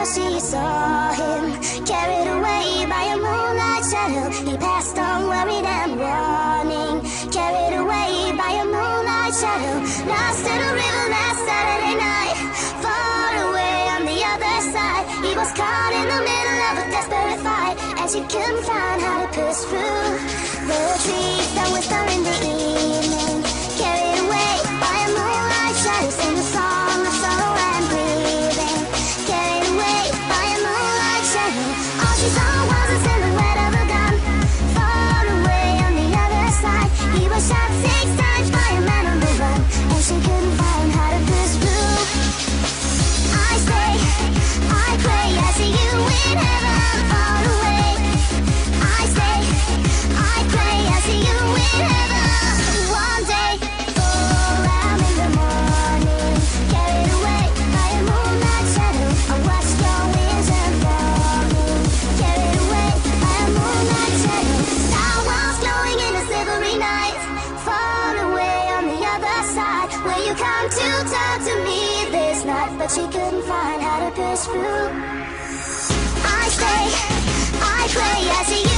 she saw him, carried away by a moonlight shadow. He passed on, worried and warning, carried away by a moonlight shadow. Lost in a river last Saturday night, far away on the other side. He was caught in the middle of a desperate fight, and she couldn't find how to push through the trees that whisper in the evening, carried away by a moonlight shadow. Sing a song of sorrow and grieving, carried away by a moonlight shadow. All she saw was a silhouette of a gun, far away on the other side. He was shot 6 times by a man on the run, and she couldn't find how to push through. I stay, I pray, I see you in heaven far away. I stay, I pray, I see you in heaven one day. 4 a.m. in the morning, carried away by a moonlight shadow. I watched your vision falling, carried away by a moonlight shadow. Star was glowing in a silvery night, far away on the other side. Will you come to talk to me this night? But she couldn't find how to push through. I stay, I pray, I see you